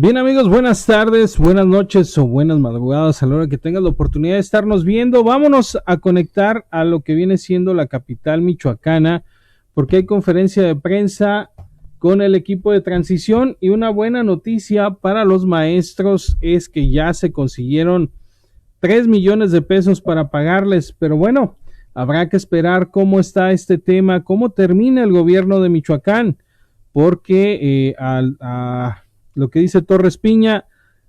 Bien amigos, buenas tardes, buenas noches o buenas madrugadas a la hora que tengas la oportunidad de estarnos viendo. Vámonos a conectar a lo que viene siendo la capital michoacana, porque hay conferencia de prensa con el equipo de transición y una buena noticia para los maestros es que ya se consiguieron 3 millones de pesos para pagarles, pero bueno, habrá que esperar cómo está este tema, cómo termina el gobierno de Michoacán, porque lo que dice Torres Piña,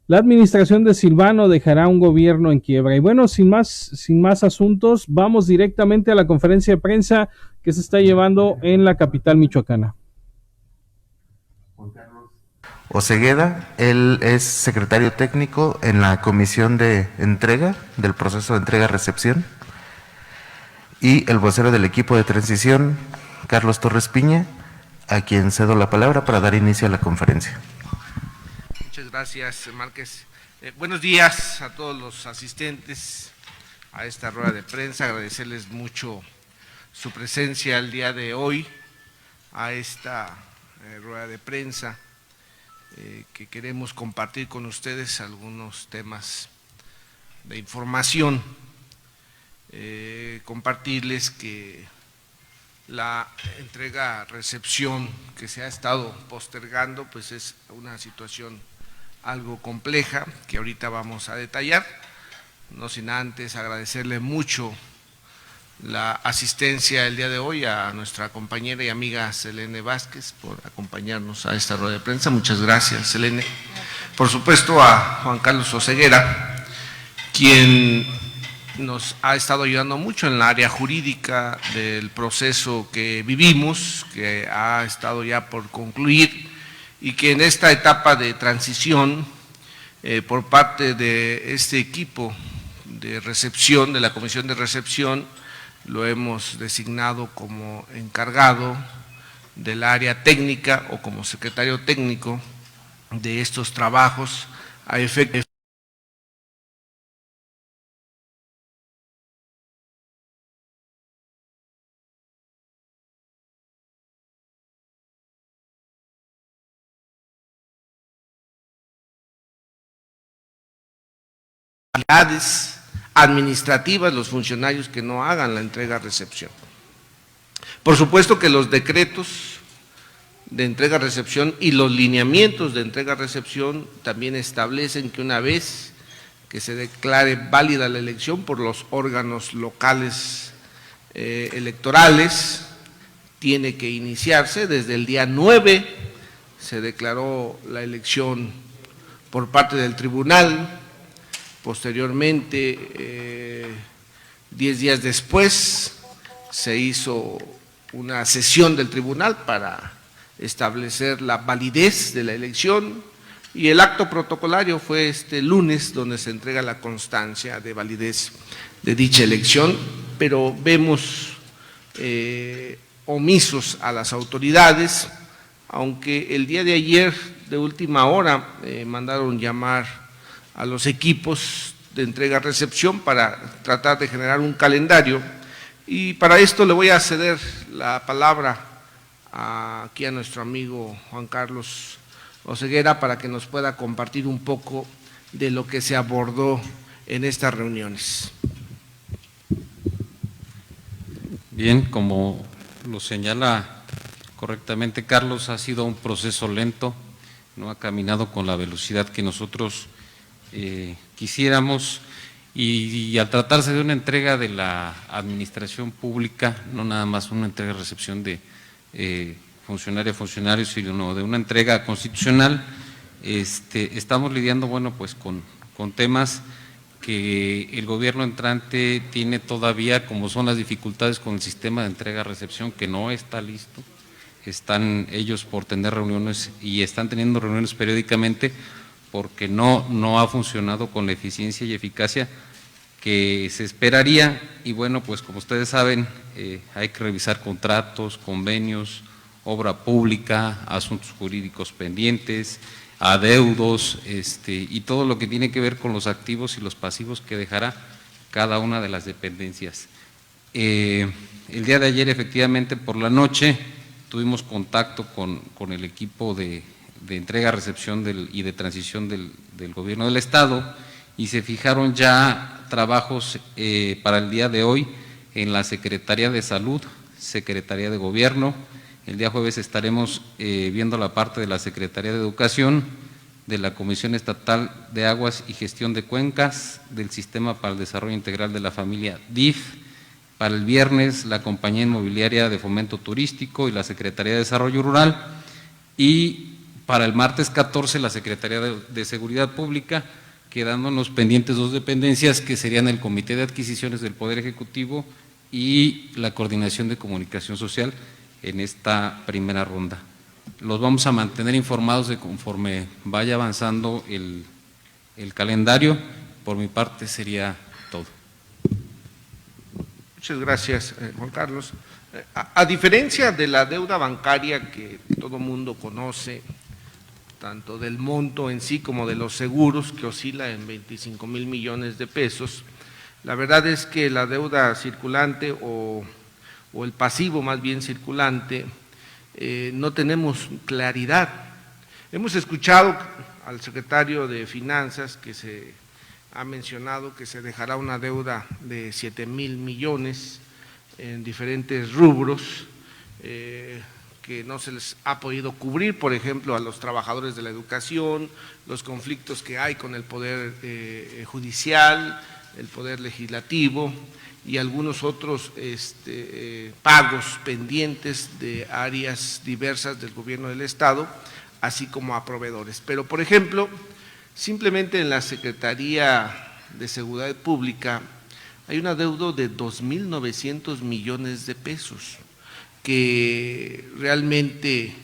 la administración de Silvano dejará un gobierno en quiebra. Y bueno, sin más asuntos, vamos directamente a la conferencia de prensa que se está llevando en la capital michoacana. Osegueda, él es secretario técnico en la comisión de entrega, del proceso de entrega-recepción, y el vocero del equipo de transición, Carlos Torres Piña, a quien cedo la palabra para dar inicio a la conferencia. Muchas gracias, Márquez. Buenos días a todos los asistentes a esta rueda de prensa, agradecerles mucho su presencia el día de hoy a esta rueda de prensa que queremos compartir con ustedes algunos temas de información. Compartirles que la entrega-recepción que se ha estado postergando, pues es una situación algo compleja que ahorita vamos a detallar, no sin antes agradecerle mucho la asistencia el día de hoy a nuestra compañera y amiga Selene Vázquez por acompañarnos a esta rueda de prensa. Muchas gracias, Selene. Por supuesto a Juan Carlos Oseguera, quien nos ha estado ayudando mucho en la área jurídica del proceso que vivimos, que ha estado ya por concluir y que en esta etapa de transición por parte de este equipo de recepción, de la comisión de recepción, lo hemos designado como encargado del área técnica o como secretario técnico de estos trabajos a efecto administrativas los funcionarios que no hagan la entrega-recepción. Por supuesto que los decretos de entrega-recepción y los lineamientos de entrega-recepción también establecen que una vez que se declare válida la elección por los órganos locales electorales, tiene que iniciarse desde el día 9, se declaró la elección por parte del tribunal. Posteriormente, 10 días después, se hizo una sesión del tribunal para establecer la validez de la elección y el acto protocolario fue este lunes donde se entrega la constancia de validez de dicha elección, pero vemos omisos a las autoridades, aunque el día de ayer de última hora mandaron llamar a los equipos de entrega-recepción para tratar de generar un calendario y para esto le voy a ceder la palabra aquí a nuestro amigo Juan Carlos Oseguera para que nos pueda compartir un poco de lo que se abordó en estas reuniones. Bien, como lo señala correctamente Carlos, ha sido un proceso lento, no ha caminado con la velocidad que nosotros quisiéramos y al tratarse de una entrega de la administración pública, no nada más una entrega-recepción de funcionarios, sino de una entrega constitucional, estamos lidiando, bueno, pues con temas que el gobierno entrante tiene todavía, como son las dificultades con el sistema de entrega-recepción que no está listo, están ellos por tener reuniones y están teniendo reuniones periódicamente porque no ha funcionado con la eficiencia y eficacia que se esperaría y bueno, pues como ustedes saben, hay que revisar contratos, convenios, obra pública, asuntos jurídicos pendientes, adeudos, y todo lo que tiene que ver con los activos y los pasivos que dejará cada una de las dependencias. El día de ayer, efectivamente, por la noche, tuvimos contacto con el equipo de de entrega-recepción y de transición del Gobierno del Estado, y se fijaron ya trabajos para el día de hoy en la Secretaría de Salud, Secretaría de Gobierno. El día jueves estaremos viendo la parte de la Secretaría de Educación, de la Comisión Estatal de Aguas y Gestión de Cuencas, del Sistema para el Desarrollo Integral de la Familia, DIF. Para el viernes, la Compañía Inmobiliaria de Fomento Turístico y la Secretaría de Desarrollo Rural. Y para el martes 14, la Secretaría de Seguridad Pública, quedándonos pendientes dos dependencias que serían el Comité de Adquisiciones del Poder Ejecutivo y la Coordinación de Comunicación Social en esta primera ronda. Los vamos a mantener informados de conforme vaya avanzando el calendario. Por mi parte sería todo. Muchas gracias, Juan Carlos. A diferencia de la deuda bancaria que todo mundo conoce, tanto del monto en sí como de los seguros, que oscila en 25,000 millones de pesos, la verdad es que la deuda circulante o el pasivo más bien circulante, no tenemos claridad. Hemos escuchado al secretario de Finanzas que se ha mencionado que se dejará una deuda de 7,000 millones en diferentes rubros que no se les ha podido cubrir, por ejemplo, a los trabajadores de la educación, los conflictos que hay con el Poder Judicial, el Poder Legislativo y algunos otros pagos pendientes de áreas diversas del Gobierno del Estado, así como a proveedores. Pero, por ejemplo, simplemente en la Secretaría de Seguridad Pública hay un adeudo de 2,900 millones de pesos que realmente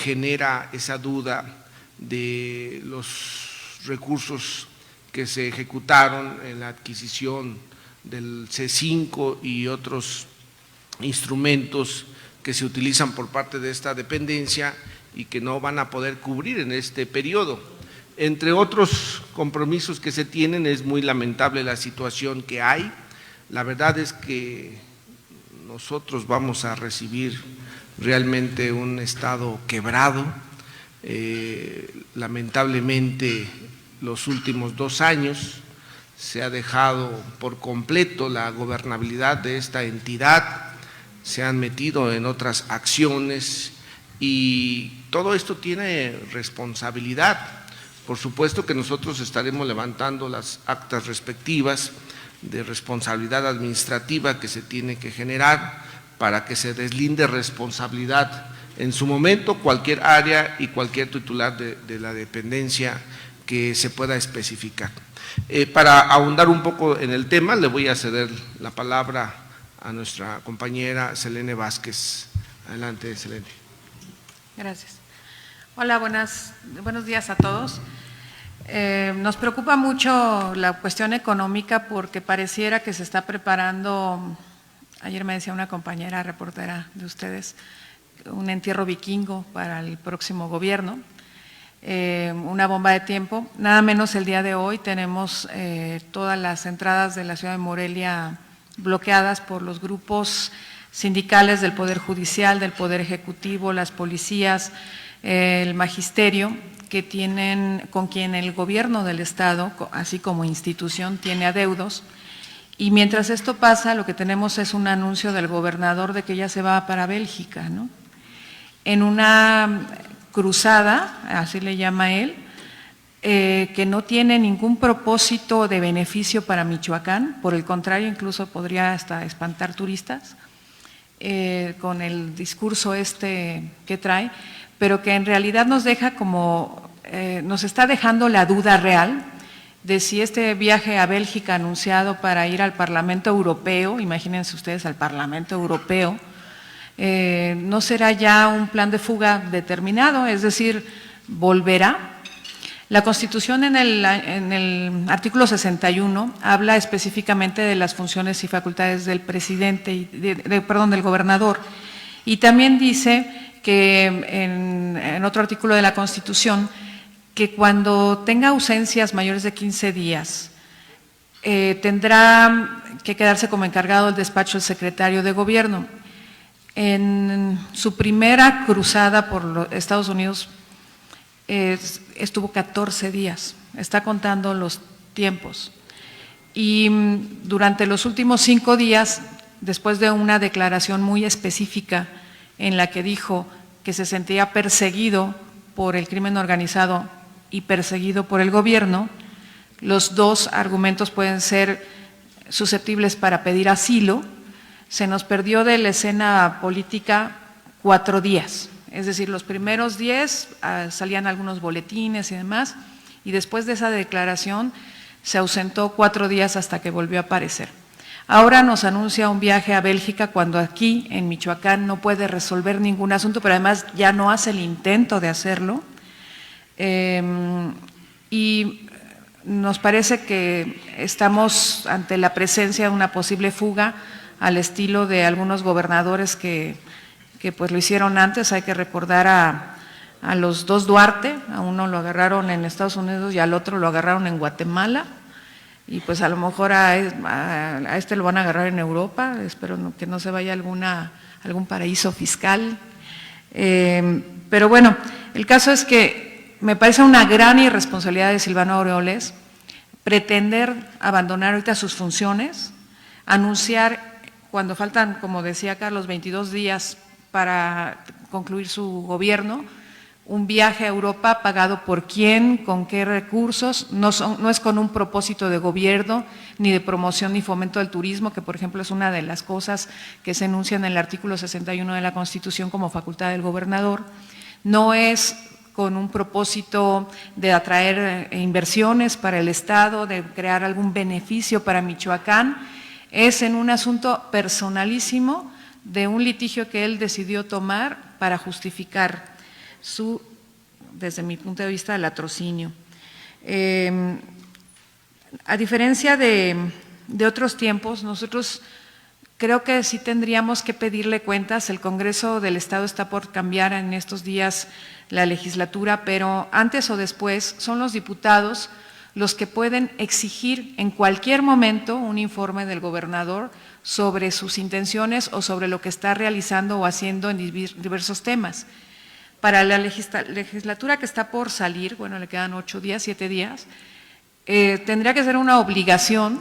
genera esa duda de los recursos que se ejecutaron en la adquisición del C5 y otros instrumentos que se utilizan por parte de esta dependencia y que no van a poder cubrir en este periodo. Entre otros compromisos que se tienen, es muy lamentable la situación que hay. La verdad es que nosotros vamos a recibir realmente un estado quebrado. Lamentablemente, los últimos 2 años se ha dejado por completo la gobernabilidad de esta entidad, se han metido en otras acciones y todo esto tiene responsabilidad. Por supuesto que nosotros estaremos levantando las actas respectivas de responsabilidad administrativa que se tiene que generar para que se deslinde responsabilidad en su momento cualquier área y cualquier titular de la dependencia que se pueda especificar. Para ahondar un poco en el tema, le voy a ceder la palabra a nuestra compañera Selene Vázquez. Adelante, Selene. Gracias. Hola, buenos días a todos. Nos preocupa mucho la cuestión económica porque pareciera que se está preparando, ayer me decía una compañera reportera de ustedes, un entierro vikingo para el próximo gobierno, una bomba de tiempo. Nada menos el día de hoy tenemos todas las entradas de la ciudad de Morelia bloqueadas por los grupos sindicales del Poder Judicial, del Poder Ejecutivo, las policías, el magisterio, que tienen, con quien el Gobierno del Estado, así como institución, tiene adeudos. Y mientras esto pasa, lo que tenemos es un anuncio del gobernador de que ya se va para Bélgica, ¿no? En una cruzada, así le llama él, que no tiene ningún propósito de beneficio para Michoacán, por el contrario, incluso podría hasta espantar turistas, con el discurso que trae, pero que en realidad nos deja nos está dejando la duda real de si este viaje a Bélgica anunciado para ir al Parlamento Europeo, imagínense ustedes al Parlamento Europeo, no será ya un plan de fuga determinado, es decir, volverá. La Constitución en el artículo 61 habla específicamente de las funciones y facultades del presidente, del gobernador, y también dice que en otro artículo de la Constitución, que cuando tenga ausencias mayores de 15 días, tendrá que quedarse como encargado del despacho del secretario de Gobierno. En su primera cruzada por los Estados Unidos, estuvo 14 días, está contando los tiempos. Y durante los últimos 5 días, después de una declaración muy específica en la que dijo que se sentía perseguido por el crimen organizado y perseguido por el gobierno, los dos argumentos pueden ser susceptibles para pedir asilo. Se nos perdió de la escena política 4 días, es decir, los primeros 10 salían algunos boletines y demás, y después de esa declaración se ausentó 4 días hasta que volvió a aparecer. Ahora nos anuncia un viaje a Bélgica cuando aquí en Michoacán no puede resolver ningún asunto, pero además ya no hace el intento de hacerlo. Y nos parece que estamos ante la presencia de una posible fuga al estilo de algunos gobernadores que pues lo hicieron antes. Hay que recordar a los dos Duarte, a uno lo agarraron en Estados Unidos y al otro lo agarraron en Guatemala, y pues a lo mejor a este lo van a agarrar en Europa, espero que no se vaya a algún paraíso fiscal. Pero bueno, el caso es que me parece una gran irresponsabilidad de Silvano Aureoles pretender abandonar ahorita sus funciones, anunciar cuando faltan, como decía Carlos, 22 días para concluir su gobierno, un viaje a Europa pagado por quién, con qué recursos, no es con un propósito de gobierno, ni de promoción ni fomento del turismo, que por ejemplo es una de las cosas que se enuncian en el artículo 61 de la Constitución como facultad del gobernador, no es con un propósito de atraer inversiones para el Estado, de crear algún beneficio para Michoacán, es en un asunto personalísimo de un litigio que él decidió tomar para justificar desde mi punto de vista, el latrocinio. A diferencia de otros tiempos, nosotros creo que sí tendríamos que pedirle cuentas. El Congreso del Estado está por cambiar en estos días la legislatura, pero antes o después son los diputados los que pueden exigir en cualquier momento un informe del gobernador sobre sus intenciones o sobre lo que está realizando o haciendo en diversos temas. Para la legislatura que está por salir, bueno, le quedan 8 días, 7 días, tendría que ser una obligación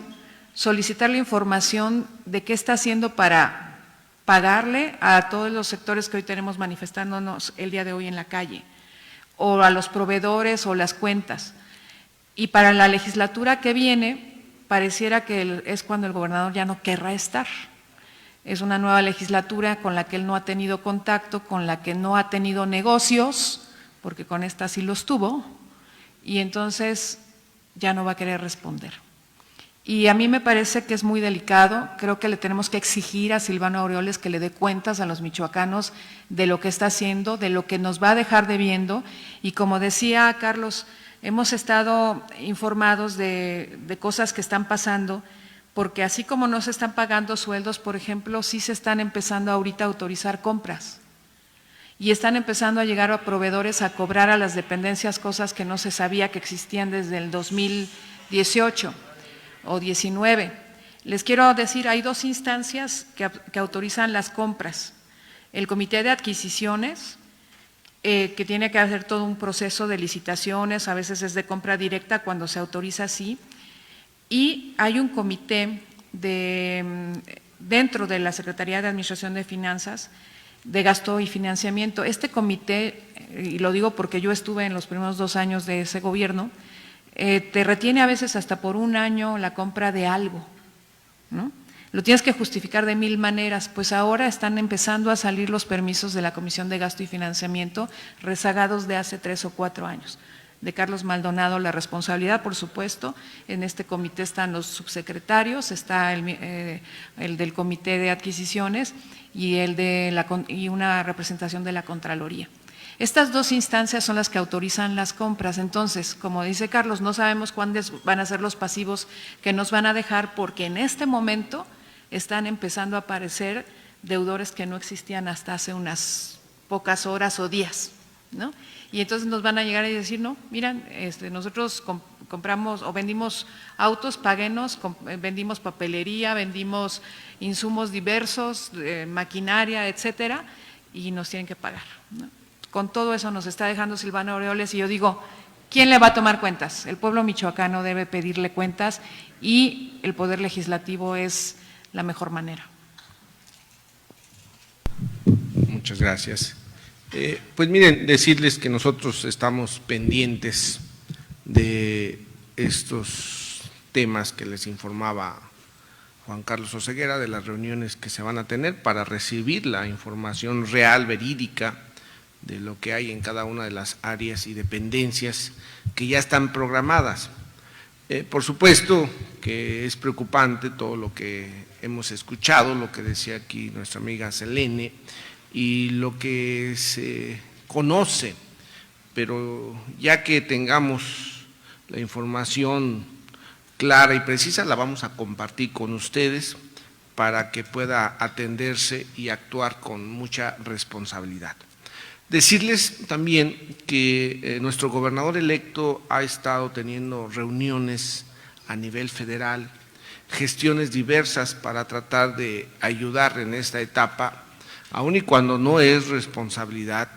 solicitar la información de qué está haciendo para pagarle a todos los sectores que hoy tenemos manifestándonos el día de hoy en la calle, o a los proveedores o las cuentas. Y para la legislatura que viene, pareciera que es cuando el gobernador ya no querrá estar. Es una nueva legislatura con la que él no ha tenido contacto, con la que no ha tenido negocios, porque con esta sí los tuvo, y entonces ya no va a querer responder. Y a mí me parece que es muy delicado. Creo que le tenemos que exigir a Silvano Aureoles que le dé cuentas a los michoacanos de lo que está haciendo, de lo que nos va a dejar debiendo, y como decía Carlos, hemos estado informados de cosas que están pasando, porque así como no se están pagando sueldos, por ejemplo, sí se están empezando ahorita a autorizar compras y están empezando a llegar a proveedores a cobrar a las dependencias cosas que no se sabía que existían desde el 2018 o 19. Les quiero decir, hay 2 instancias que autorizan las compras. El Comité de Adquisiciones, que tiene que hacer todo un proceso de licitaciones, a veces es de compra directa cuando se autoriza así, y hay un comité dentro de la Secretaría de Administración de Finanzas de gasto y financiamiento. Este comité, y lo digo porque yo estuve en los primeros 2 años de ese gobierno, te retiene a veces hasta por 1 año la compra de algo, ¿no? Lo tienes que justificar de 1000 maneras, pues ahora están empezando a salir los permisos de la Comisión de Gasto y Financiamiento rezagados de hace 3 o 4 años. De Carlos Maldonado la responsabilidad, por supuesto. En este comité están los subsecretarios, está el del Comité de Adquisiciones y y una representación de la Contraloría. Estas 2 instancias son las que autorizan las compras. Entonces, como dice Carlos, no sabemos cuándo van a ser los pasivos que nos van a dejar, porque en este momento están empezando a aparecer deudores que no existían hasta hace unas pocas horas o días, ¿no? Y entonces nos van a llegar y decir, no, miran, nosotros compramos o vendimos autos, páguenos, vendimos papelería, vendimos insumos diversos, maquinaria, etcétera, y nos tienen que pagar, ¿no? con todo eso nos está dejando Silvano Aureoles y yo digo, ¿quién le va a tomar cuentas? El pueblo michoacano debe pedirle cuentas y el Poder Legislativo es la mejor manera. Muchas gracias. Pues miren, decirles que nosotros estamos pendientes de estos temas que les informaba Juan Carlos Oseguera, de las reuniones que se van a tener para recibir la información real, verídica, de lo que hay en cada una de las áreas y dependencias que ya están programadas. Por supuesto que es preocupante todo lo que hemos escuchado, lo que decía aquí nuestra amiga Selene, y lo que se conoce, pero ya que tengamos la información clara y precisa, la vamos a compartir con ustedes para que pueda atenderse y actuar con mucha responsabilidad. Decirles también que nuestro gobernador electo ha estado teniendo reuniones a nivel federal, gestiones diversas para tratar de ayudar en esta etapa, aun y cuando no es responsabilidad,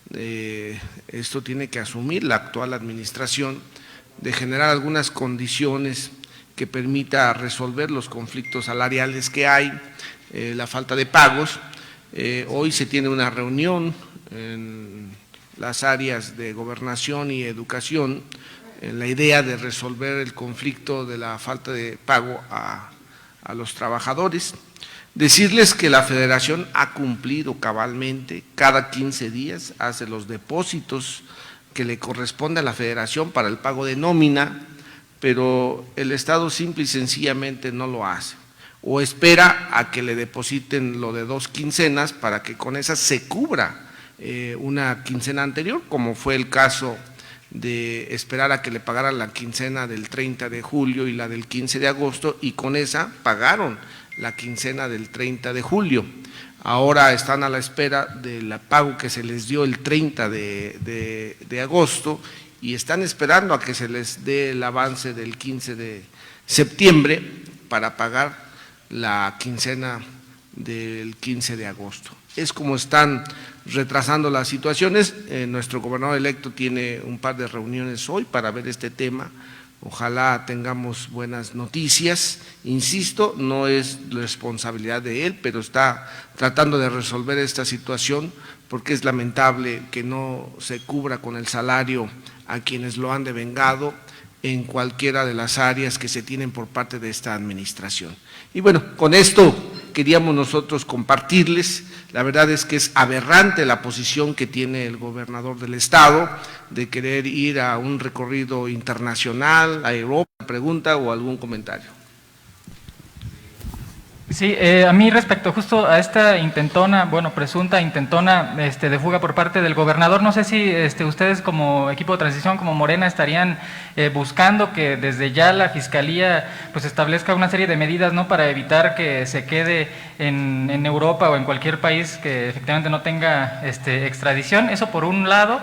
esto tiene que asumir la actual administración, de generar algunas condiciones que permita resolver los conflictos salariales que hay, la falta de pagos. Hoy se tiene una reunión en las áreas de gobernación y educación, en la idea de resolver el conflicto de la falta de pago a los trabajadores. Decirles que la Federación ha cumplido cabalmente, cada 15 días hace los depósitos que le corresponde a la Federación para el pago de nómina, pero el Estado simple y sencillamente no lo hace, o espera a que le depositen lo de 2 quincenas para que con esas se cubra una quincena anterior, como fue el caso de esperar a que le pagaran la quincena del 30 de julio y la del 15 de agosto, y con esa pagaron la quincena del 30 de julio. Ahora están a la espera del pago que se les dio el 30 de agosto y están esperando a que se les dé el avance del 15 de septiembre para pagar la quincena del 15 de agosto. Es como están retrasando las situaciones. Nuestro gobernador electo tiene un par de reuniones hoy para ver este tema. Ojalá tengamos buenas noticias. Insisto, no es responsabilidad de él, pero está tratando de resolver esta situación porque es lamentable que no se cubra con el salario a quienes lo han devengado en cualquiera de las áreas que se tienen por parte de esta administración. Y bueno, con esto queríamos nosotros compartirles. La verdad es que es aberrante la posición que tiene el gobernador del estado de querer ir a un recorrido internacional, a Europa, pregunta o algún comentario. Sí, a mí respecto justo a esta intentona, bueno, presunta intentona de fuga por parte del gobernador, no sé si ustedes como equipo de transición, como Morena, estarían buscando que desde ya la Fiscalía pues establezca una serie de medidas, ¿no?, para evitar que se quede en Europa o en cualquier país que efectivamente no tenga extradición. Eso por un lado.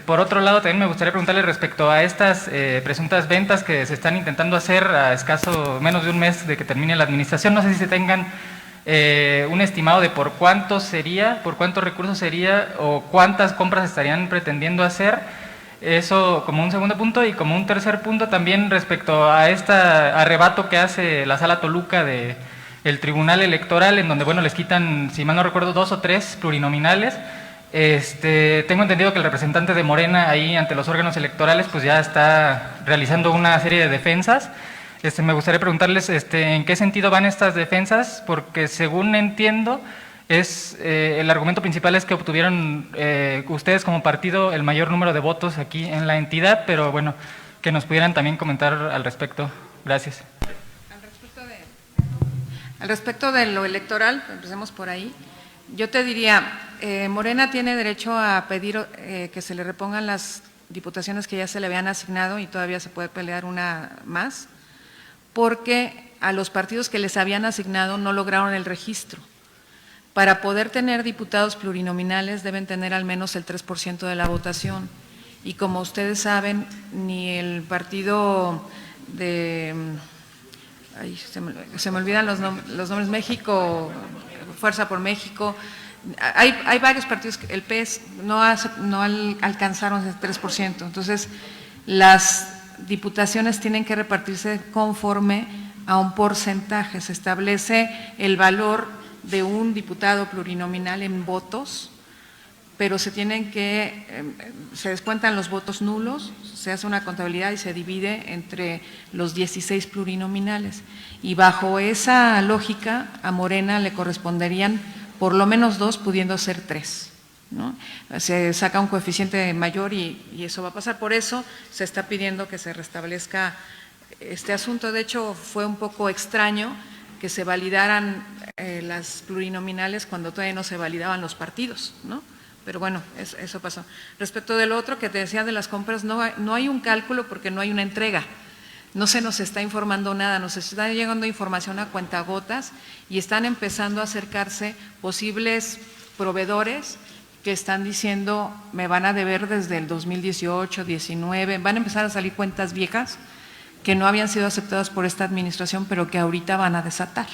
Por otro lado, también me gustaría preguntarle respecto a estas presuntas ventas que se están intentando hacer a escaso menos de un mes de que termine la administración. No sé si se tengan un estimado de por cuánto sería, por cuántos recursos sería o cuántas compras estarían pretendiendo hacer. Eso como un segundo punto, y como un tercer punto también respecto a este arrebato que hace la Sala Toluca del Tribunal Electoral, en donde, bueno, les quitan, si mal no recuerdo, 2 o 3 plurinominales. Tengo entendido que el representante de Morena ahí ante los órganos electorales pues ya está realizando una serie de defensas. Me gustaría preguntarles en qué sentido van estas defensas, porque según entiendo el argumento principal es que obtuvieron ustedes como partido el mayor número de votos aquí en la entidad, pero bueno, que nos pudieran también comentar al respecto. Gracias. Al respecto de lo electoral, empecemos por ahí. Yo te diría, Morena tiene derecho a pedir que se le repongan las diputaciones que ya se le habían asignado y todavía se puede pelear una más, porque a los partidos que les habían asignado no lograron el registro. Para poder tener diputados plurinominales deben tener al menos el 3% de la votación. Y como ustedes saben, ni el partido de… se me olvidan los nombres, México… Fuerza por México, hay varios partidos, el PES no alcanzaron el 3%, entonces las diputaciones tienen que repartirse conforme a un porcentaje, se establece el valor de un diputado plurinominal en votos, pero se descuentan los votos nulos, se hace una contabilidad y se divide entre los 16 plurinominales. Y bajo esa lógica, a Morena le corresponderían por lo menos 2, pudiendo ser 3, ¿no? Se saca un coeficiente mayor y eso va a pasar. Por eso se está pidiendo que se restablezca este asunto. De hecho, fue un poco extraño que se validaran las plurinominales cuando todavía no se validaban los partidos, ¿no? Pero bueno, eso pasó. Respecto de lo otro que te decía de las compras, no hay un cálculo porque no hay una entrega. No se nos está informando nada, nos está llegando información a cuentagotas y están empezando a acercarse posibles proveedores que están diciendo me van a deber desde el 2018, 19, van a empezar a salir cuentas viejas que no habían sido aceptadas por esta administración, pero que ahorita van a desatar.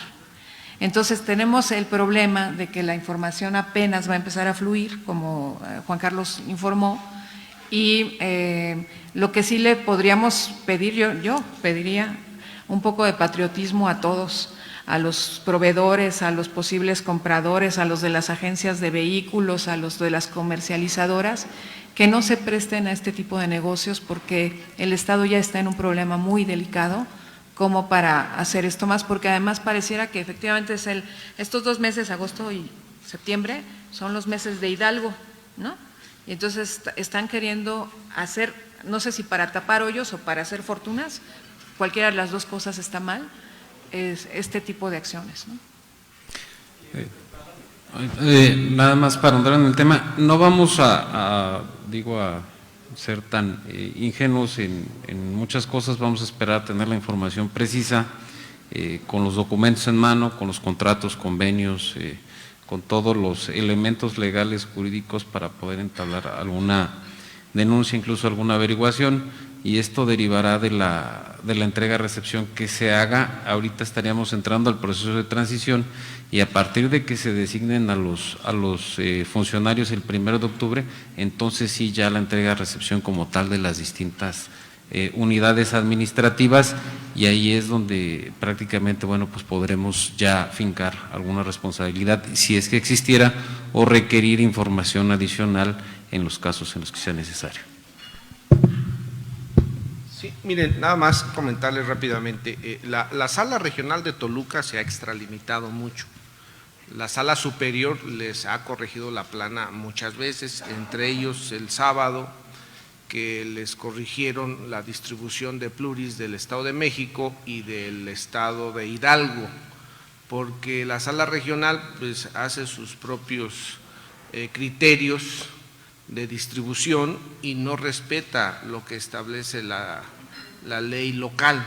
Entonces tenemos el problema de que la información apenas va a empezar a fluir, como Juan Carlos informó, y lo que sí le podríamos pedir, yo pediría un poco de patriotismo a todos, a los proveedores, a los posibles compradores, a los de las agencias de vehículos, a los de las comercializadoras, que no se presten a este tipo de negocios porque el Estado ya está en un problema muy delicado como para hacer esto más, porque además pareciera que efectivamente estos 2 meses, agosto y septiembre, son los meses de Hidalgo, ¿no? Y entonces están queriendo hacer, no sé si para tapar hoyos o para hacer fortunas, cualquiera de las dos cosas está mal, es este tipo de acciones, ¿no? Nada más para andar en el tema, no vamos a ser tan ingenuos en muchas cosas, vamos a esperar a tener la información precisa, con los documentos en mano, con los contratos, convenios, con todos los elementos legales, jurídicos para poder entablar alguna denuncia, incluso alguna averiguación, y esto derivará de la entrega-recepción que se haga. Ahorita estaríamos entrando al proceso de transición y a partir de que se designen a los funcionarios el 1 de octubre, entonces sí ya la entrega-recepción como tal de las distintas unidades administrativas, y ahí es donde prácticamente, bueno, pues podremos ya fincar alguna responsabilidad si es que existiera o requerir información adicional en los casos en los que sea necesario. Sí, miren, nada más comentarles rápidamente, la sala regional de Toluca se ha extralimitado mucho. La sala superior les ha corregido la plana muchas veces, entre ellos el sábado, que les corrigieron la distribución de pluris del Estado de México y del Estado de Hidalgo, porque la sala regional pues hace sus propios criterios de distribución y no respeta lo que establece la ley local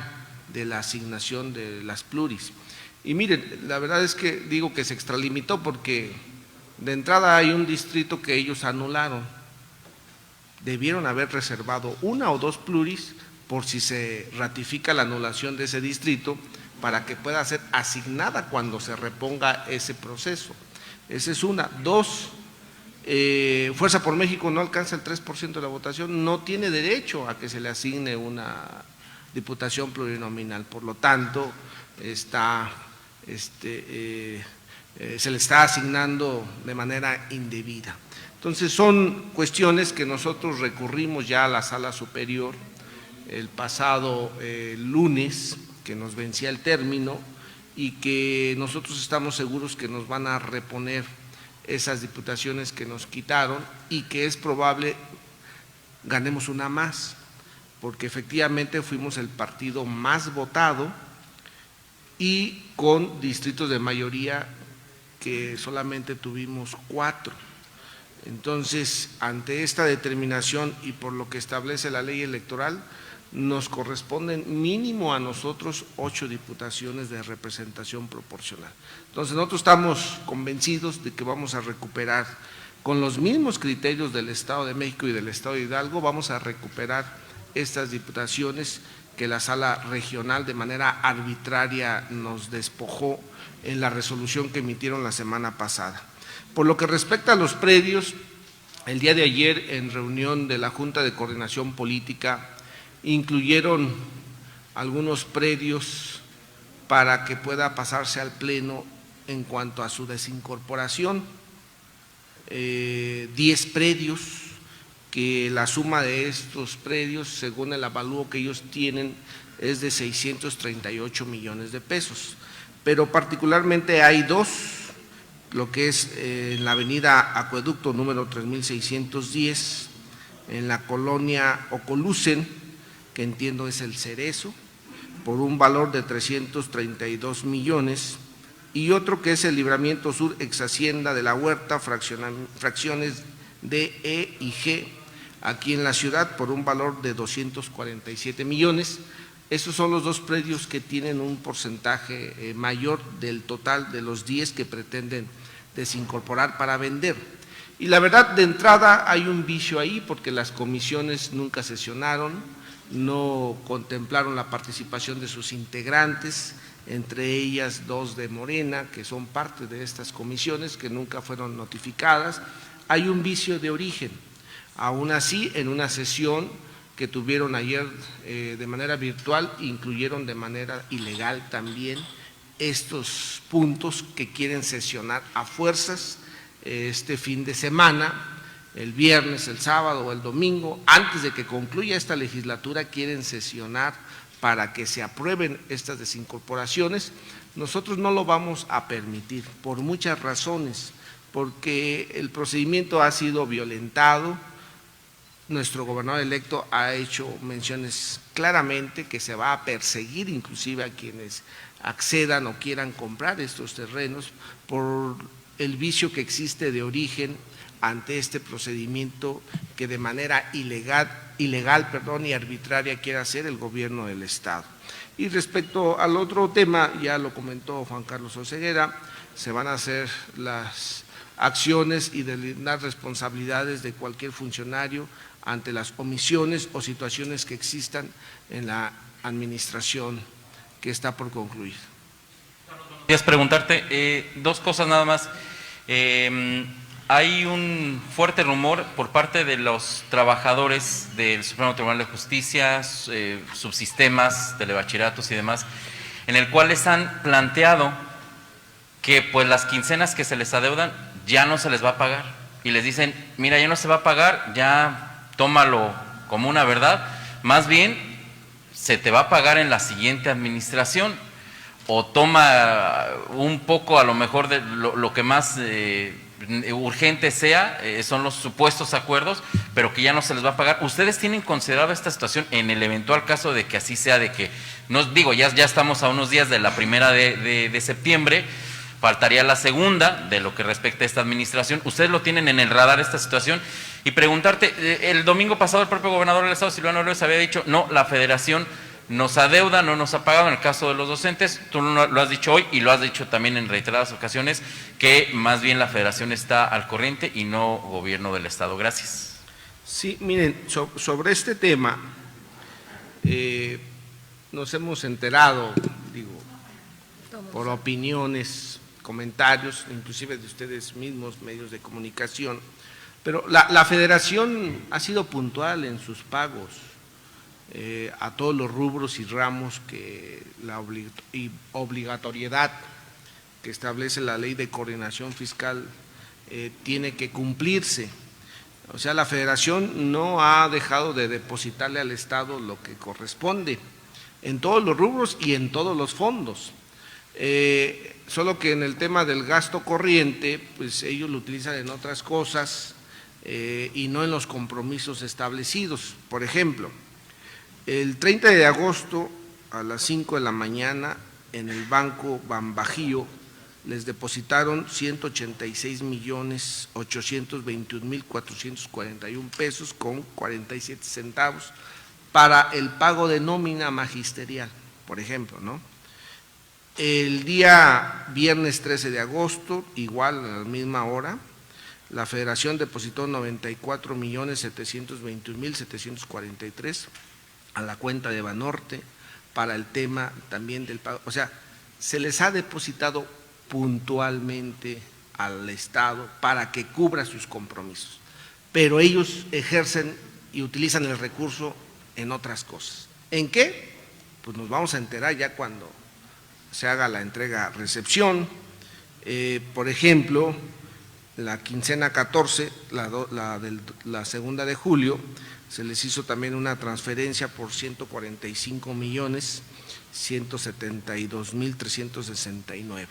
de la asignación de las pluris. Y miren, la verdad es que digo que se extralimitó porque de entrada hay un distrito que ellos anularon. Debieron haber reservado 1 o 2 pluris por si se ratifica la anulación de ese distrito para que pueda ser asignada cuando se reponga ese proceso. Esa es una. 2, Fuerza por México no alcanza el 3% de la votación, no tiene derecho a que se le asigne una diputación plurinominal, por lo tanto se le está asignando de manera indebida. Entonces son cuestiones que nosotros recurrimos ya a la sala superior el pasado lunes, que nos vencía el término, y que nosotros estamos seguros que nos van a reponer esas diputaciones que nos quitaron y que es probable ganemos una más, porque efectivamente fuimos el partido más votado y con distritos de mayoría que solamente tuvimos 4. Entonces, ante esta determinación y por lo que establece la ley electoral, nos corresponden mínimo a nosotros 8 diputaciones de representación proporcional. Entonces, nosotros estamos convencidos de que vamos a recuperar, con los mismos criterios del Estado de México y del Estado de Hidalgo, vamos a recuperar estas diputaciones que la Sala Regional de manera arbitraria nos despojó en la resolución que emitieron la semana pasada. Por lo que respecta a los predios, el día de ayer en reunión de la Junta de Coordinación Política incluyeron algunos predios para que pueda pasarse al Pleno en cuanto a su desincorporación, 10 predios, que la suma de estos predios, según el avalúo que ellos tienen, es de 638 millones de pesos. Pero particularmente hay dos, lo que es en la avenida Acueducto número 3610, en la colonia Ocolucen, que entiendo es el Cerezo, por un valor de 332 millones, y otro que es el Libramiento Sur, ex Hacienda de la Huerta, fracciones D, E y G, aquí en la ciudad, por un valor de 247 millones. Esos son los dos predios que tienen un porcentaje mayor del total de los 10 que pretenden desincorporar para vender. Y la verdad, de entrada hay un vicio ahí, porque las comisiones nunca sesionaron, no contemplaron la participación de sus integrantes, entre ellas 2 de Morena, que son parte de estas comisiones, que nunca fueron notificadas. Hay un vicio de origen. Aún así, en una sesión que tuvieron ayer de manera virtual, incluyeron de manera ilegal también estos puntos que quieren sesionar a fuerzas este fin de semana, el viernes, el sábado o el domingo, antes de que concluya esta legislatura, quieren sesionar para que se aprueben estas desincorporaciones. Nosotros no lo vamos a permitir por muchas razones, porque el procedimiento ha sido violentado. Nuestro gobernador electo ha hecho menciones claramente que se va a perseguir inclusive a quienes accedan o quieran comprar estos terrenos por el vicio que existe de origen ante este procedimiento que de manera ilegal y arbitraria quiere hacer el gobierno del Estado. Y respecto al otro tema, ya lo comentó Juan Carlos Oseguera, se van a hacer las acciones y deslindar responsabilidades de cualquier funcionario ante las omisiones o situaciones que existan en la administración que está por concluir. Quería preguntarte dos cosas nada más. Hay un fuerte rumor por parte de los trabajadores del Supremo Tribunal de Justicia, subsistemas, telebachilleratos y demás, en el cual les han planteado que pues las quincenas que se les adeudan ya no se les va a pagar, y les dicen, mira, ya no se va a pagar, ya tómalo como una verdad, más bien se te va a pagar en la siguiente administración, o toma un poco a lo mejor de lo que más urgente sea, son los supuestos acuerdos, pero que ya no se les va a pagar. ¿Ustedes tienen considerado esta situación en el eventual caso de que así sea, de que, no digo, ya estamos a unos días de la primera de septiembre, faltaría la segunda de lo que respecta a esta administración? ¿Ustedes lo tienen en el radar esta situación? Y preguntarte, el domingo pasado el propio gobernador del Estado, Silvano Aureoles, había dicho, no, la federación nos adeuda, no nos ha pagado en el caso de los docentes. Tú lo has dicho hoy y lo has dicho también en reiteradas ocasiones, que más bien la federación está al corriente y no gobierno del Estado. Gracias. Sí, miren, sobre este tema nos hemos enterado, digo, por opiniones, comentarios, inclusive de ustedes mismos, medios de comunicación, pero la federación ha sido puntual en sus pagos a todos los rubros y ramos que la obligatoriedad que establece la Ley de Coordinación Fiscal tiene que cumplirse. O sea, la federación no ha dejado de depositarle al Estado lo que corresponde en todos los rubros y en todos los fondos. Solo que en el tema del gasto corriente, pues ellos lo utilizan en otras cosas y no en los compromisos establecidos. Por ejemplo, el 30 de agosto a las 5 de la mañana en el Banco Bambajío les depositaron 186.821.441 pesos con 47 centavos para el pago de nómina magisterial, por ejemplo, ¿no? El día viernes 13 de agosto, igual a la misma hora, la Federación depositó 94.721.743 a la cuenta de Banorte para el tema también del pago. O sea, se les ha depositado puntualmente al Estado para que cubra sus compromisos, pero ellos ejercen y utilizan el recurso en otras cosas. ¿En qué? Pues nos vamos a enterar ya cuando se haga la entrega-recepción. Por ejemplo, la quincena 14, la segunda de julio, se les hizo también una transferencia por 145.172.369.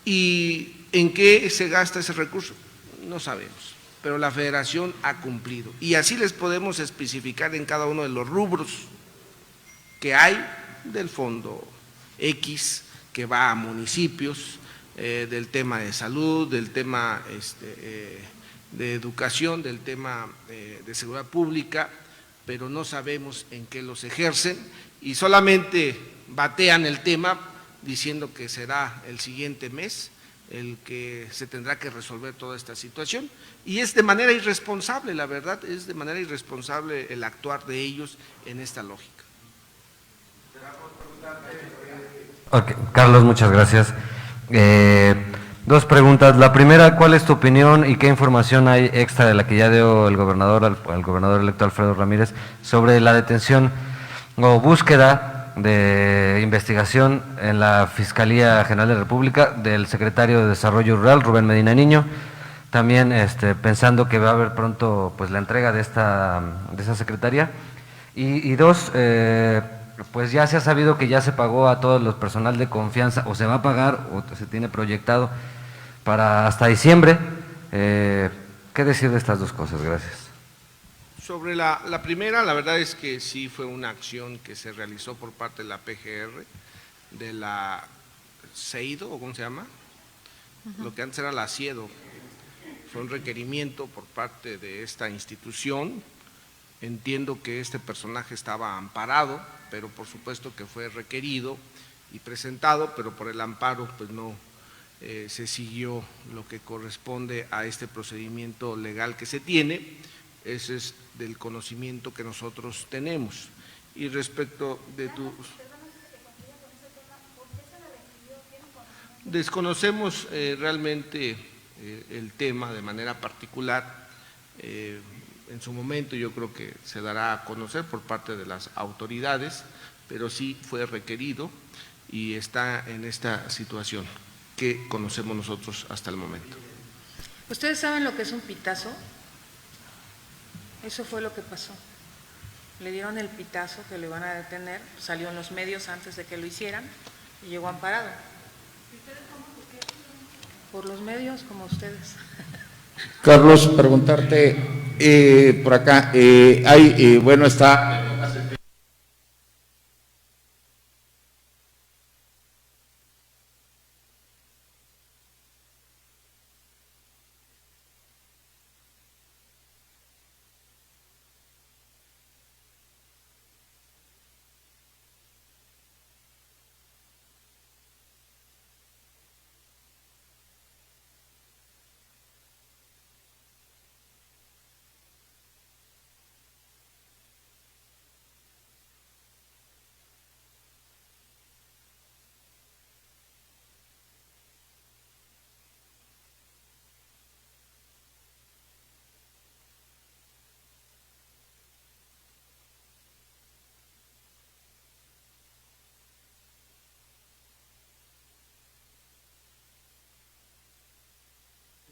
¿Y en qué se gasta ese recurso? No sabemos, pero la Federación ha cumplido. Y así les podemos especificar en cada uno de los rubros que hay del Fondo X, que va a municipios, del tema de salud, del tema de educación, del tema de seguridad pública, pero no sabemos en qué los ejercen y solamente batean el tema diciendo que será el siguiente mes el que se tendrá que resolver toda esta situación, y es de manera irresponsable, la verdad, es de manera irresponsable el actuar de ellos en esta lógica. Okay. Carlos, muchas gracias. Dos preguntas. La primera, ¿cuál es tu opinión y qué información hay extra de la que ya dio el gobernador al gobernador electo Alfredo Ramírez sobre la detención o búsqueda de investigación en la Fiscalía General de la República del secretario de Desarrollo Rural, Rubén Medina Niño, también pensando que va a haber pronto pues la entrega de esa secretaría? Y dos, pues ya se ha sabido que ya se pagó a todos los personal de confianza, o se va a pagar, o se tiene proyectado para hasta diciembre. ¿Qué decir de estas dos cosas? Gracias. Sobre la primera, la verdad es que sí fue una acción que se realizó por parte de la PGR, de la CEIDO, o ¿cómo se llama? Lo que antes era la CIEDO. Fue un requerimiento por parte de esta institución. Entiendo que este personaje estaba amparado, pero por supuesto que fue requerido y presentado, pero por el amparo pues no se siguió lo que corresponde a este procedimiento legal que se tiene. Ese es del conocimiento que nosotros tenemos. Y respecto de tu… Desconocemos realmente el tema de manera particular. En su momento yo creo que se dará a conocer por parte de las autoridades, pero sí fue requerido y está en esta situación que conocemos nosotros hasta el momento. ¿Ustedes saben lo que es un pitazo? Eso fue lo que pasó. Le dieron el pitazo que lo iban a detener, salió en los medios antes de que lo hicieran y llegó amparado. Por los medios como ustedes. Carlos, preguntarte por acá, bueno, está…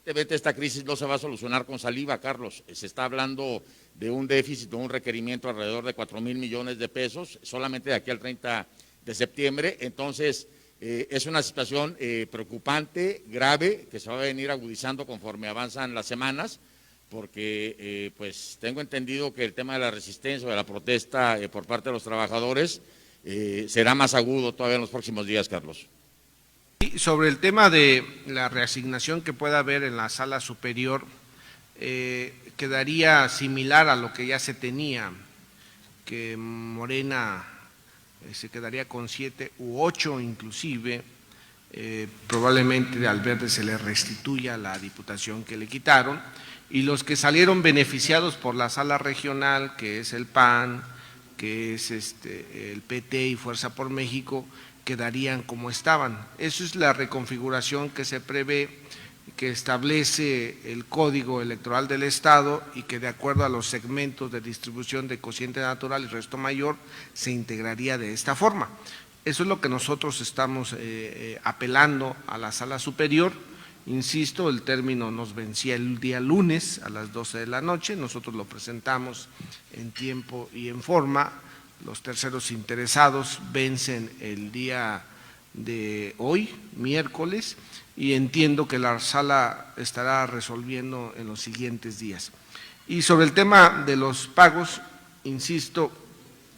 Esta crisis no se va a solucionar con saliva, Carlos. Se está hablando de un déficit, de un requerimiento alrededor de 4,000 millones de pesos, solamente de aquí al 30 de septiembre. Entonces, es una situación preocupante, grave, que se va a venir agudizando conforme avanzan las semanas, porque pues tengo entendido que el tema de la resistencia o de la protesta por parte de los trabajadores será más agudo todavía en los próximos días, Carlos. Sobre el tema de la reasignación que pueda haber en la sala superior, quedaría similar a lo que ya se tenía, que Morena se quedaría con 7 u 8 inclusive, probablemente al Verde se le restituya la diputación que le quitaron, y los que salieron beneficiados por la sala regional, que es el PAN, que es el PT y Fuerza por México, quedarían como estaban. Eso es la reconfiguración que se prevé, que establece el Código Electoral del Estado y que de acuerdo a los segmentos de distribución de cociente natural y resto mayor se integraría de esta forma. Eso es lo que nosotros estamos apelando a la Sala Superior. Insisto, el término nos vencía el día lunes a las 12 de la noche, nosotros lo presentamos en tiempo y en forma, los terceros interesados vencen el día de hoy, miércoles, y entiendo que la sala estará resolviendo en los siguientes días. Y sobre el tema de los pagos, insisto,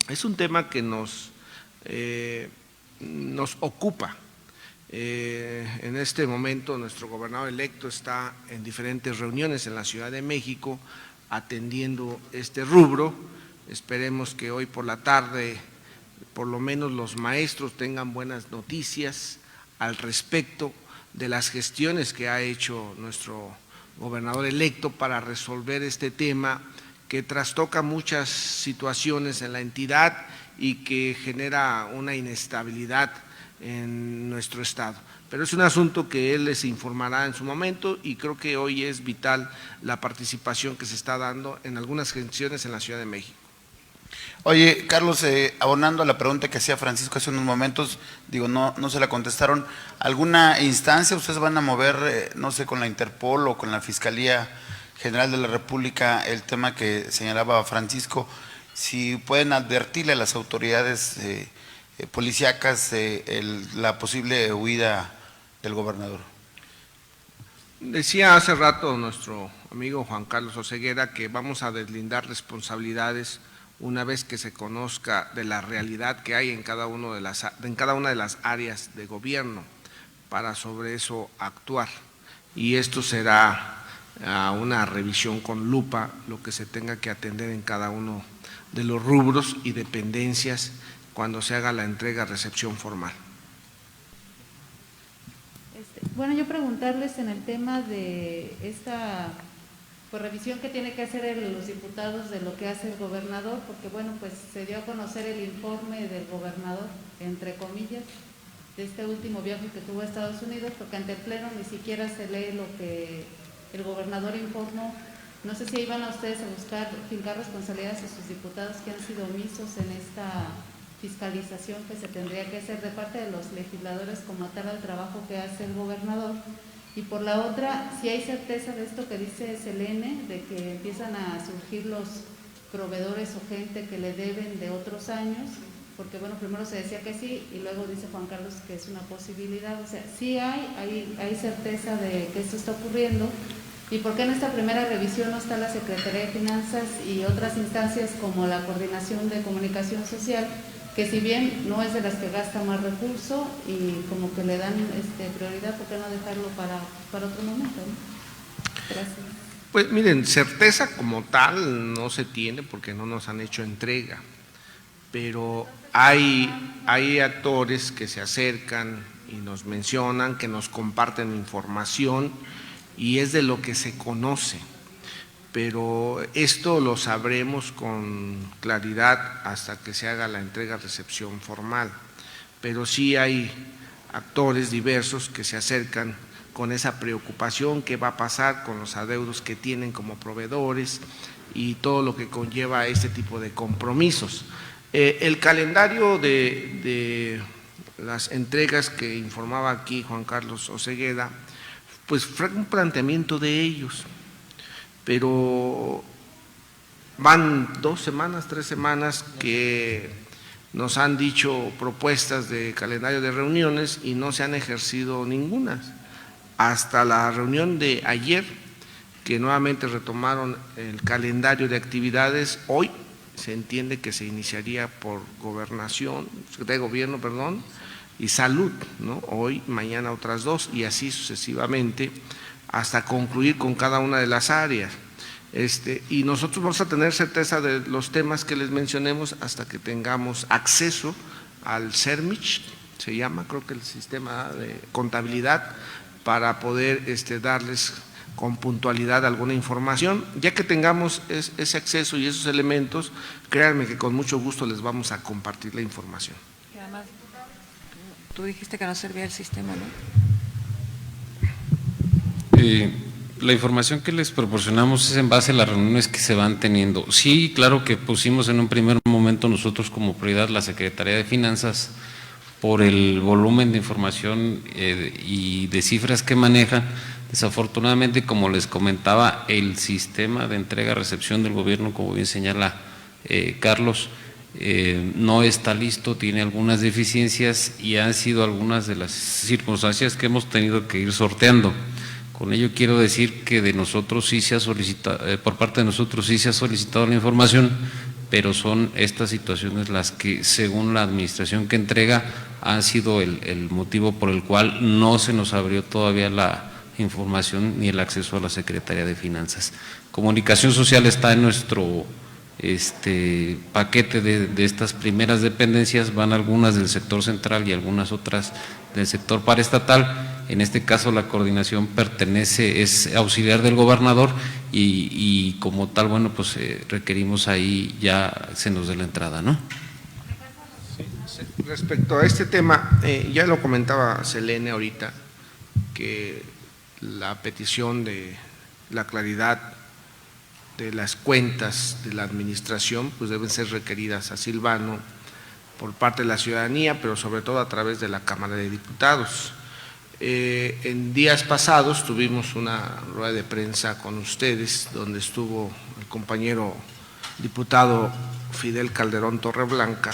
es un tema que nos ocupa. En este momento nuestro gobernador electo está en diferentes reuniones en la Ciudad de México atendiendo este rubro. Esperemos que hoy por la tarde por lo menos los maestros tengan buenas noticias al respecto de las gestiones que ha hecho nuestro gobernador electo para resolver este tema que trastoca muchas situaciones en la entidad y que genera una inestabilidad en nuestro estado. Pero es un asunto que él les informará en su momento y creo que hoy es vital la participación que se está dando en algunas gestiones en la Ciudad de México. Oye, Carlos, abonando a la pregunta que hacía Francisco hace unos momentos, digo, no se la contestaron. ¿Alguna instancia ustedes van a mover, no sé, con la Interpol o con la Fiscalía General de la República, el tema que señalaba Francisco, si pueden advertirle a las autoridades policíacas la posible huida del gobernador? Decía hace rato nuestro amigo Juan Carlos Oseguera que vamos a deslindar responsabilidades una vez que se conozca de la realidad que hay en cada una de las áreas de gobierno para sobre eso actuar. Y esto será una revisión con lupa lo que se tenga que atender en cada uno de los rubros y dependencias cuando se haga la entrega-recepción formal. Bueno, yo preguntarles en el tema de esta revisión que tiene que hacer los diputados de lo que hace el gobernador, porque bueno, pues se dio a conocer el informe del gobernador, entre comillas, de este último viaje que tuvo a Estados Unidos, porque ante el Pleno ni siquiera se lee lo que el gobernador informó. No sé si iban a ustedes a buscar fincar responsabilidades a sus diputados que han sido omisos en esta fiscalización que se tendría que hacer de parte de los legisladores como tal al trabajo que hace el gobernador. Y por la otra, si hay certeza de esto que dice Selene, de que empiezan a surgir los proveedores o gente que le deben de otros años, porque bueno, primero se decía que sí y luego dice Juan Carlos que es una posibilidad, o sea, sí hay certeza de que esto está ocurriendo. ¿Y por qué en esta primera revisión no está la Secretaría de Finanzas y otras instancias como la Coordinación de Comunicación Social, que si bien no es de las que gasta más recurso y como que le dan prioridad, ¿por qué no dejarlo para otro momento? ¿No? Gracias. Pues miren, certeza como tal no se tiene porque no nos han hecho entrega, pero hay actores que se acercan y nos mencionan, que nos comparten información y es de lo que se conoce. Pero esto lo sabremos con claridad hasta que se haga la entrega-recepción formal. Pero sí hay actores diversos que se acercan con esa preocupación, qué va a pasar con los adeudos que tienen como proveedores y todo lo que conlleva este tipo de compromisos. El calendario de las entregas que informaba aquí Juan Carlos Oseguera, pues fue un planteamiento de ellos. Pero van 2 semanas, 3 semanas que nos han dicho propuestas de calendario de reuniones y no se han ejercido ninguna. Hasta la reunión de ayer, que nuevamente retomaron el calendario de actividades, hoy se entiende que se iniciaría por gobierno, y salud, ¿no? Hoy, mañana otras 2 y así sucesivamente, hasta concluir con cada una de las áreas. Y nosotros vamos a tener certeza de los temas que les mencionemos hasta que tengamos acceso al CERMICH, se llama, creo que el sistema de contabilidad, para poder darles con puntualidad alguna información. Ya que tengamos ese acceso y esos elementos, créanme que con mucho gusto les vamos a compartir la información. Y además, tú dijiste que no servía el sistema, ¿no? La información que les proporcionamos es en base a las reuniones que se van teniendo. Sí, claro que pusimos en un primer momento nosotros como prioridad la Secretaría de Finanzas por el volumen de información y de cifras que maneja. Desafortunadamente, como les comentaba, el sistema de entrega-recepción del gobierno, como bien señala Carlos, no está listo, tiene algunas deficiencias y han sido algunas de las circunstancias que hemos tenido que ir sorteando. Con ello quiero decir que de nosotros sí se ha solicitado, por parte de nosotros sí se ha solicitado la información, pero son estas situaciones las que, según la administración que entrega, han sido el motivo por el cual no se nos abrió todavía la información ni el acceso a la Secretaría de Finanzas. Comunicación Social está en nuestro paquete de estas primeras dependencias, van algunas del sector central y algunas otras del sector paraestatal. En este caso la coordinación es auxiliar del gobernador y como tal, bueno, pues requerimos ahí ya se nos dé la entrada, ¿no? Respecto a este tema, ya lo comentaba Selene ahorita, que la petición de la claridad de las cuentas de la administración pues deben ser requeridas a Silvano por parte de la ciudadanía, pero sobre todo a través de la Cámara de Diputados. En días pasados tuvimos una rueda de prensa con ustedes donde estuvo el compañero diputado Fidel Calderón Torreblanca,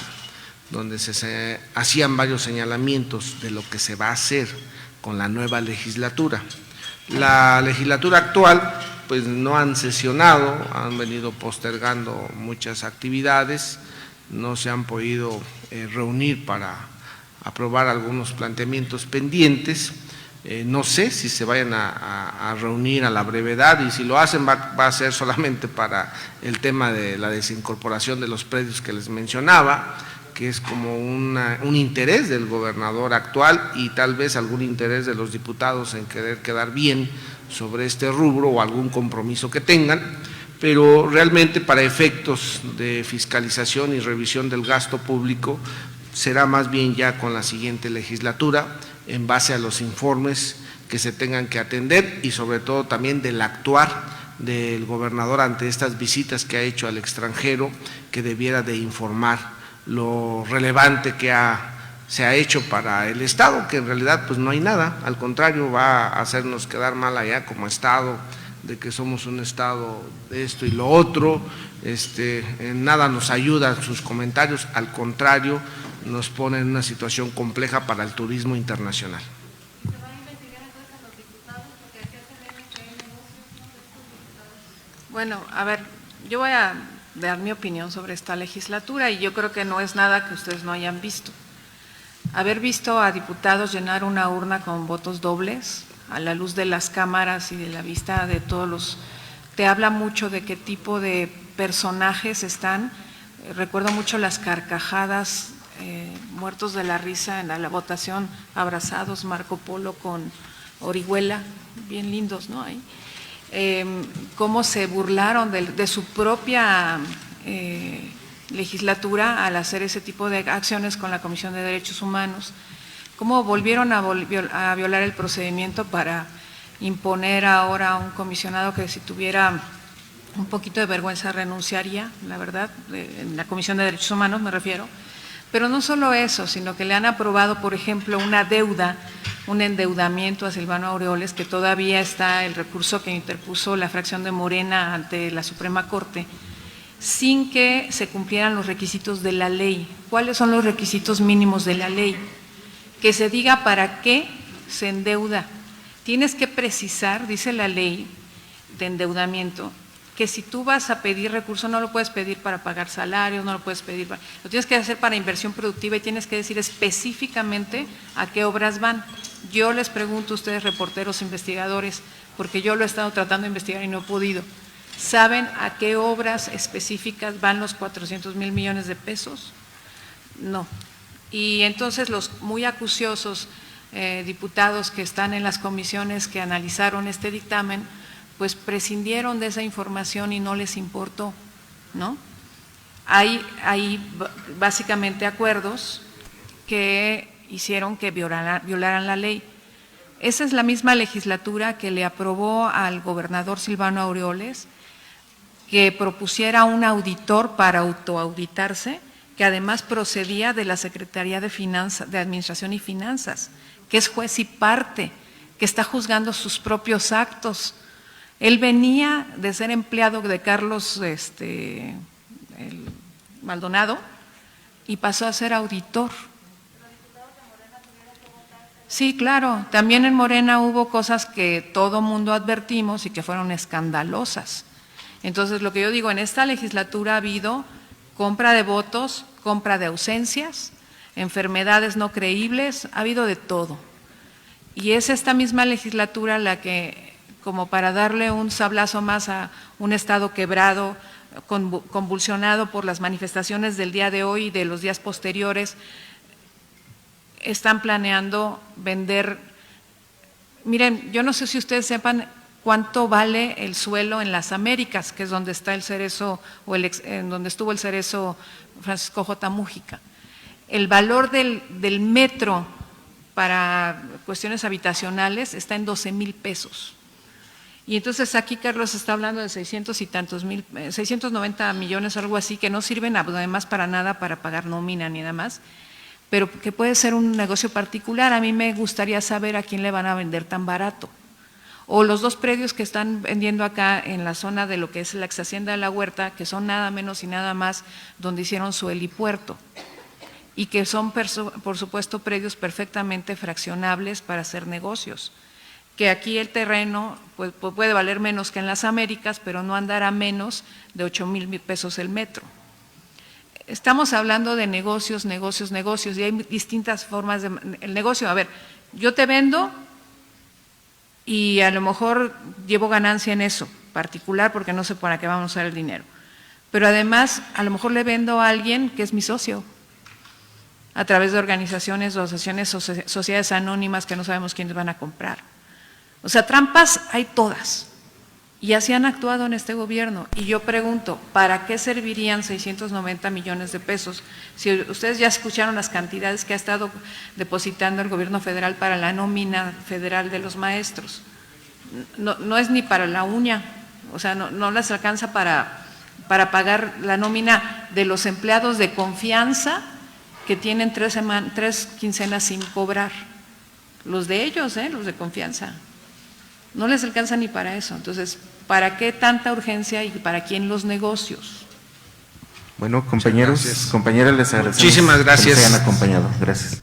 donde se hacían varios señalamientos de lo que se va a hacer con la nueva legislatura. La legislatura actual pues no han sesionado, han venido postergando muchas actividades, no se han podido reunir para aprobar algunos planteamientos pendientes. No sé si se vayan a reunir a la brevedad y si lo hacen va a ser solamente para el tema de la desincorporación de los predios que les mencionaba, que es como un interés del gobernador actual y tal vez algún interés de los diputados en querer quedar bien sobre este rubro o algún compromiso que tengan, pero realmente para efectos de fiscalización y revisión del gasto público será más bien ya con la siguiente legislatura en base a los informes que se tengan que atender y sobre todo también del actuar del gobernador ante estas visitas que ha hecho al extranjero, que debiera de informar lo relevante que se ha hecho para el Estado, que en realidad pues no hay nada, al contrario va a hacernos quedar mal allá como Estado, de que somos un Estado de esto y lo otro, en nada nos ayudan sus comentarios, al contrario, nos pone en una situación compleja para el turismo internacional. ¿Se va a investigar entonces a los diputados? Porque aquí se ven que hay negocios, ¿no?, de estos diputados. Bueno, a ver, yo voy a dar mi opinión sobre esta legislatura y yo creo que no es nada que ustedes no hayan visto. Haber visto a diputados llenar una urna con votos dobles a la luz de las cámaras y de la vista de todos los… te habla mucho de qué tipo de personajes están. Recuerdo mucho las carcajadas, muertos de la risa en la votación, abrazados Marco Polo con Orihuela, bien lindos, ¿no? Ahí. Cómo se burlaron de su propia legislatura al hacer ese tipo de acciones con la Comisión de Derechos Humanos, cómo volvieron a violar el procedimiento para imponer ahora a un comisionado que si tuviera un poquito de vergüenza renunciaría, la verdad, en la Comisión de Derechos Humanos me refiero. Pero no solo eso, sino que le han aprobado, por ejemplo, una deuda, un endeudamiento a Silvano Aureoles, que todavía está el recurso que interpuso la fracción de Morena ante la Suprema Corte, sin que se cumplieran los requisitos de la ley. ¿Cuáles son los requisitos mínimos de la ley? Que se diga para qué se endeuda. Tienes que precisar, dice la ley de endeudamiento, que si tú vas a pedir recursos no lo puedes pedir para pagar salarios, no lo puedes pedir lo tienes que hacer para inversión productiva y tienes que decir específicamente a qué obras van. Yo les pregunto a ustedes, reporteros, investigadores, porque yo lo he estado tratando de investigar y no he podido, ¿saben a qué obras específicas van los 400,000 millones de pesos? No. Y entonces los muy acuciosos diputados que están en las comisiones que analizaron este dictamen, pues prescindieron de esa información y no les importó, ¿no? Hay básicamente acuerdos que hicieron que violaran la ley. Esa es la misma legislatura que le aprobó al gobernador Silvano Aureoles que propusiera un auditor para autoauditarse, que además procedía de la Secretaría de Administración y Finanzas, que es juez y parte, que está juzgando sus propios actos. Él venía de ser empleado de Carlos el Maldonado y pasó a ser auditor. Sí, claro, también en Morena hubo cosas que todo mundo advertimos y que fueron escandalosas. Entonces, lo que yo digo, en esta legislatura ha habido compra de votos, compra de ausencias, enfermedades no creíbles, ha habido de todo. Y es esta misma legislatura la que, como para darle un sablazo más a un Estado quebrado, convulsionado por las manifestaciones del día de hoy y de los días posteriores, están planeando vender. Miren, yo no sé si ustedes sepan cuánto vale el suelo en las Américas, que es donde está el Cerezo, o en donde estuvo el Cerezo Francisco J. Mújica. El valor del metro para cuestiones habitacionales está en 12,000 pesos. Y entonces aquí Carlos está hablando de 600 y tantos mil, 690 millones, algo así, que no sirven además para nada, para pagar nómina ni nada más, pero que puede ser un negocio particular. A mí me gustaría saber a quién le van a vender tan barato. O los dos predios que están vendiendo acá en la zona de lo que es la ex hacienda de la Huerta, que son nada menos y nada más donde hicieron su helipuerto, y que son, por supuesto, predios perfectamente fraccionables para hacer negocios. Que aquí el terreno pues puede valer menos que en las Américas, pero no andará menos de 8,000 pesos el metro. Estamos hablando de negocios, negocios, negocios, y hay distintas formas de… El negocio, a ver, yo te vendo y a lo mejor llevo ganancia en eso, particular, porque no sé para qué vamos a usar el dinero. Pero además, a lo mejor le vendo a alguien que es mi socio, a través de organizaciones o asociaciones, sociedades anónimas que no sabemos quiénes van a comprar. O sea, trampas hay todas, y así han actuado en este gobierno. Y yo pregunto, ¿para qué servirían 690 millones de pesos? Si ustedes ya escucharon las cantidades que ha estado depositando el gobierno federal para la nómina federal de los maestros. No es ni para la uña, o sea, no les alcanza para pagar la nómina de los empleados de confianza que tienen 3 quincenas sin cobrar. Los de ellos, los de confianza. No les alcanza ni para eso. Entonces, ¿para qué tanta urgencia y para quién los negocios? Bueno, compañeros, compañeras, les agradecemos. Muchísimas gracias. Que nos hayan acompañado. Gracias.